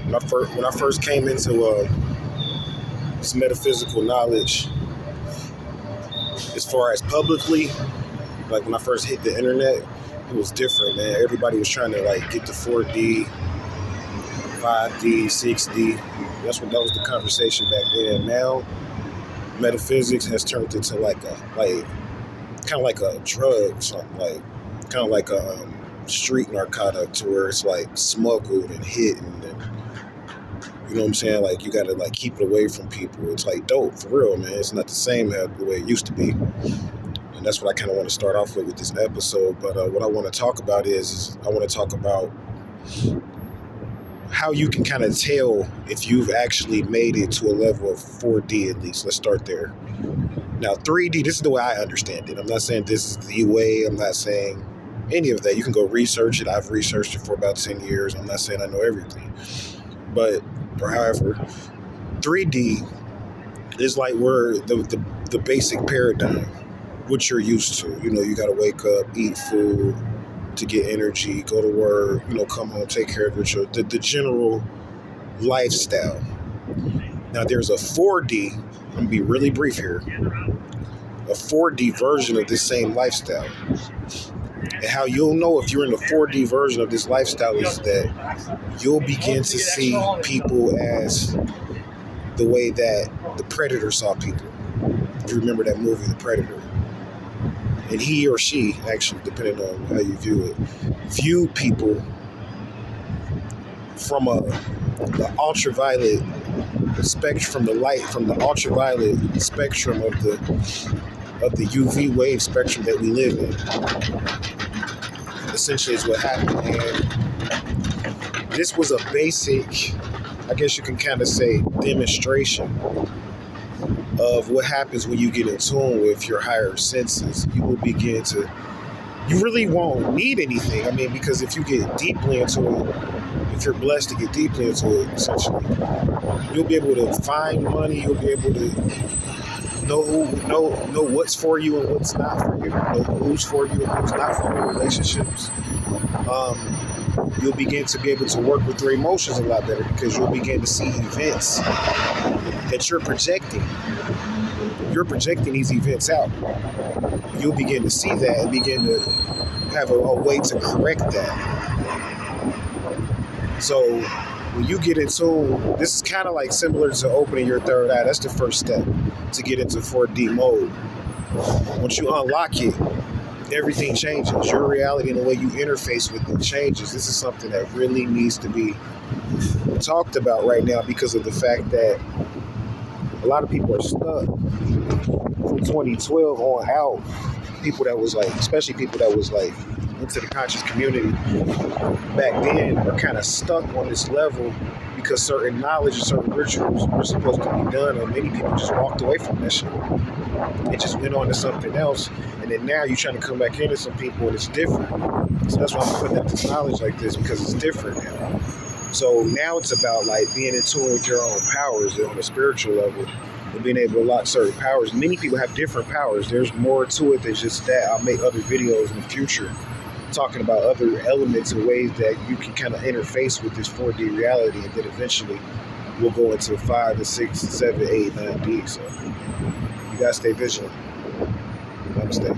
When I first came into this metaphysical knowledge, as far as publicly, like when I first hit the internet, it was different, man. Everybody was trying to like get the 4D, 5D, 6D. That was the conversation back then. Now, metaphysics has turned into kind of like a drug, something like kind of like a street narcotic, to where it's like smuggled and hidden, and you know what I'm saying. Like you gotta like keep it away from people. It's like dope for real, man. It's not the same as the way it used to be, and that's what I kind of want to start off with this episode. But what I want to talk about is I want to talk about how you can kind of tell if you've actually made it to a level of 4D at least. Let's start there. Now, 3D, this is the way I understand it. I'm not saying this is the way. I'm not saying any of that. You can go research it. I've researched it for about 10 years. I'm not saying I know everything. But, or however, 3D is like where the basic paradigm, what you're used to. You know, you got to wake up, eat food to get energy, go to work, you know, come home, take care of your children. The general lifestyle. Now, there's a 4D. I'm going to be really brief here. A 4D version of this same lifestyle. And how you'll know if you're in the 4D version of this lifestyle is that you'll begin to see people as the way that the Predator saw people. If you remember that movie, The Predator. And he or she, actually, depending on how you view it, view people from the ultraviolet spectrum, from the light, from the ultraviolet spectrum of the UV wave spectrum that we live in. Essentially is what happened. And this was a basic, I guess you can kind of say, demonstration of what happens when you get in tune with your higher senses. You will begin to, you really won't need anything. I mean, because if you get deeply into it, if you're blessed to get deeply into it, essentially, you'll be able to find money. You'll be able to know what's for you and what's not for you. Know who's for you and who's not for you. Relationships. You'll begin to be able to work with your emotions a lot better, because you'll begin to see events that you're projecting. You're projecting these events out. You'll begin to see that and begin to have a way to correct that. So when you get into, this is kind of like similar to opening your third eye. That's the first step to get into 4D mode. Once you unlock it, everything changes. Your reality and the way you interface with it changes. This is something that really needs to be talked about right now, because of the fact that a lot of people are stuck from 2012 on out. People that was like, especially people that was like into the conscious community back then, are kind of stuck on this level because certain knowledge and certain rituals were supposed to be done, and many people just walked away from that shit. It just went on to something else, and then now you're trying to come back into some people and it's different. So that's why I'm putting up this knowledge like this, because it's different now. So now it's about like being in tune with your own powers on a spiritual level, and being able to unlock certain powers. Many people have different powers. There's more to it than just that. I'll make other videos in the future talking about other elements and ways that you can kind of interface with this 4D reality, and then eventually we'll go into 5 to 6, 7, 8, 9D. So you gotta stay vigilant. Namaste.